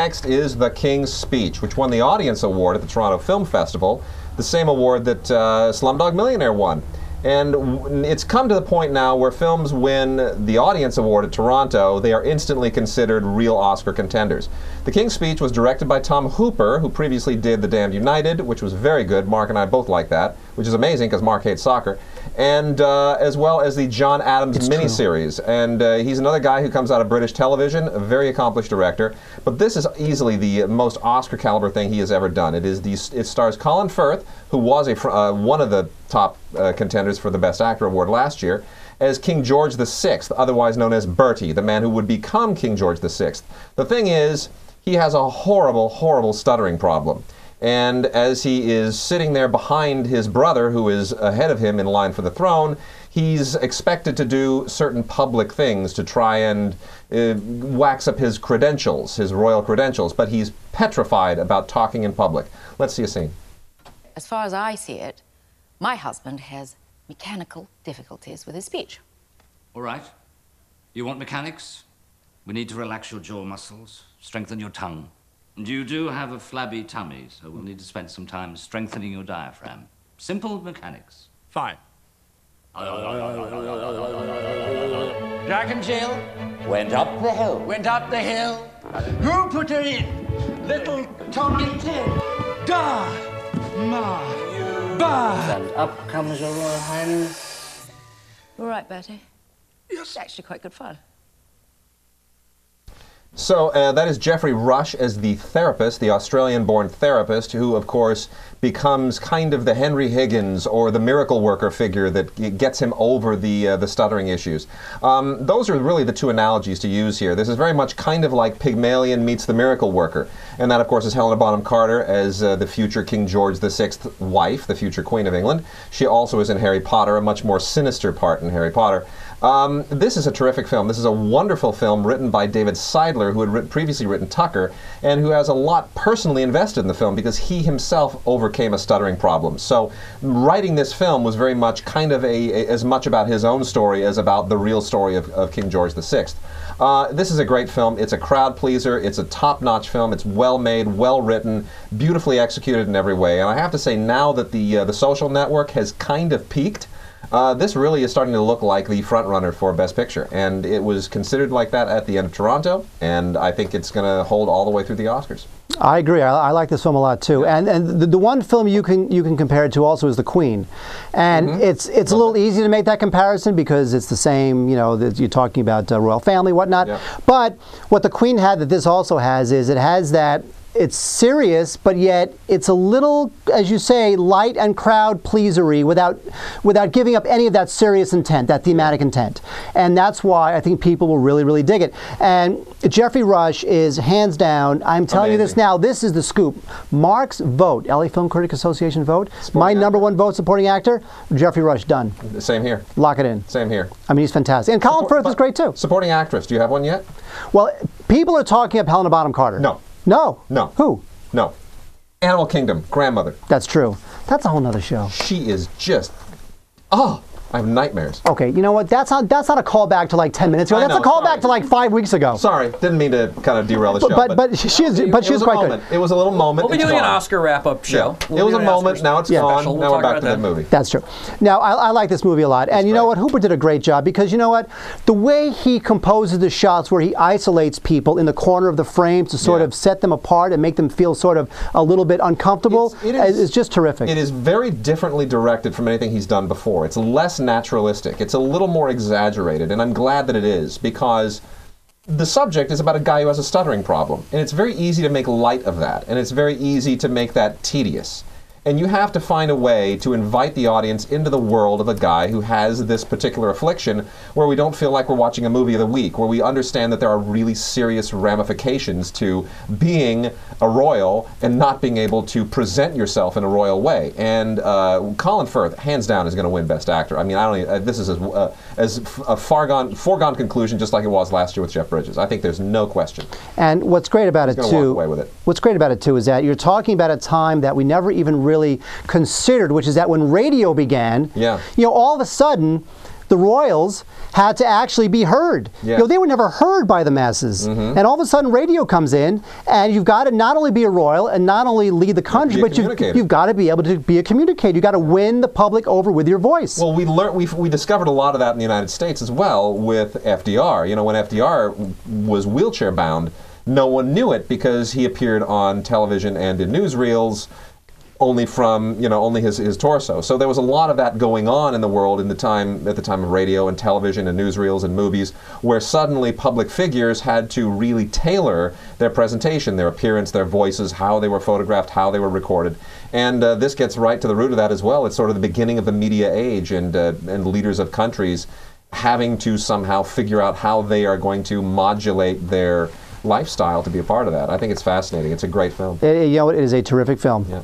next is The King's Speech, which won the Audience Award at the Toronto Film Festival, the same award that Slumdog Millionaire won. And it's come to the point now where films win the Audience Award at Toronto, they are instantly considered real Oscar contenders. The King's Speech was directed by Tom Hooper, who previously did The Damned United, which was very good. Mark and I both like that, which is amazing because Mark hates soccer. And as well as the John Adams miniseries. And he's another guy who comes out of British television, a very accomplished director. But this is easily the most Oscar caliber thing he has ever done. It stars Colin Firth, who was one of the top contenders for the Best Actor award last year, as King George VI, otherwise known as Bertie, the man who would become King George VI. The thing is, he has a horrible, horrible stuttering problem. And as he is sitting there behind his brother, who is ahead of him in line for the throne, he's expected to do certain public things to try and wax up his credentials, his royal credentials, but he's petrified about talking in public. Let's see a scene. As far as I see it, my husband has mechanical difficulties with his speech. All right. You want mechanics? We need to relax your jaw muscles, strengthen your tongue. And you do have a flabby tummy, so we'll need to spend some time strengthening your diaphragm. Simple mechanics. Fine. Jack and Jill went up the hill. Went up the hill. Who put her in? Little Tommy Tin. Da! Ma! Ba! And up comes your Royal Highness. All right, Bertie. Yes. It's actually quite good fun. So that is Geoffrey Rush as the therapist, the Australian-born therapist, who, of course, becomes kind of the Henry Higgins or the miracle worker figure that gets him over the stuttering issues. Those are really the two analogies to use here. This is very much kind of like Pygmalion meets the miracle worker. And that, of course, is Helena Bonham Carter as the future King George VI wife, the future Queen of England. She also is in Harry Potter, a much more sinister part in Harry Potter. This is a terrific film. This is a wonderful film written by David Seidler, who had previously written Tucker, and who has a lot personally invested in the film because he himself overcame a stuttering problem. So writing this film was very much kind of as much about his own story as about the real story of King George VI. This is a great film. It's a crowd pleaser. It's a top-notch film. It's well made, well written, beautifully executed in every way. And I have to say, now that the Social Network has kind of peaked, this really is starting to look like the front-runner for Best Picture, and it was considered like that at the end of Toronto, and I think it's going to hold all the way through the Oscars. I agree. I like this film a lot too. Yeah. And the one film you can compare it to also is The Queen, and it's a little easy to make that comparison because it's the same. You know, that you're talking about royal family, whatnot. Yeah. But what The Queen had that this also has is it has that. It's serious, but yet it's a little, as you say, light and crowd pleasery without giving up any of that serious intent, that thematic intent. And that's why I think people will really, really dig it. And Geoffrey Rush is hands down, I'm telling you this now, this is the scoop. Mark's vote, LA Film Critic Association vote, my #1 vote supporting actor, Geoffrey Rush, done. Same here. Lock it in. Same here. I mean, he's fantastic. And Colin Firth is great too. Supporting actress, do you have one yet? Well, people are talking up Helena Bonham Carter. No. No. No. Who? No. Animal Kingdom, grandmother. That's true. That's a whole nother show. She is just, oh, I have nightmares. Okay, you know what? That's not a callback to like 10 minutes ago. That's a callback to like 5 weeks ago. Sorry, didn't mean to kind of derail the show. But she's quite good. It was a little moment. We'll be doing an Oscar wrap-up show. Yeah. It was a moment. Now it's gone. Now we're back to that movie. That's true. Now I like this movie a lot, and you know what? Hooper did a great job because you know what? The way he composes the shots, where he isolates people in the corner of the frame to sort of set them apart and make them feel sort of a little bit uncomfortable, is just terrific. It is very differently directed from anything he's done before. It's less naturalistic. It's a little more exaggerated, and I'm glad that it is, because the subject is about a guy who has a stuttering problem, and it's very easy to make light of that, and it's very easy to make that tedious. And you have to find a way to invite the audience into the world of a guy who has this particular affliction, where we don't feel like we're watching a movie of the week, where we understand that there are really serious ramifications to being a royal and not being able to present yourself in a royal way. And Colin Firth, hands down, is going to win Best Actor. I mean, I don't even, this is as a foregone conclusion, just like it was last year with Jeff Bridges. I think there's no question. And what's great about it too, walk away with it. What's great about it too is that you're talking about a time that we never even really considered, which is that when radio began, you know, all of a sudden the royals had to actually be heard. Yeah. You know, they were never heard by the masses. And all of a sudden radio comes in, and you've got to not only be a royal and not only lead the country, but you've got to be able to be a communicator. You've got to win the public over with your voice. Well, we discovered a lot of that in the United States as well with FDR. You know, when FDR was wheelchair bound, no one knew it because he appeared on television and in newsreels only from, you know, only his torso. So there was a lot of that going on in the world at the time of radio and television and newsreels and movies, where suddenly public figures had to really tailor their presentation, their appearance, their voices, how they were photographed, how they were recorded. And this gets right to the root of that as well. It's sort of the beginning of the media age, and leaders of countries having to somehow figure out how they are going to modulate their lifestyle to be a part of that. I think it's fascinating. It's a great film. You know, it is a terrific film. Yeah.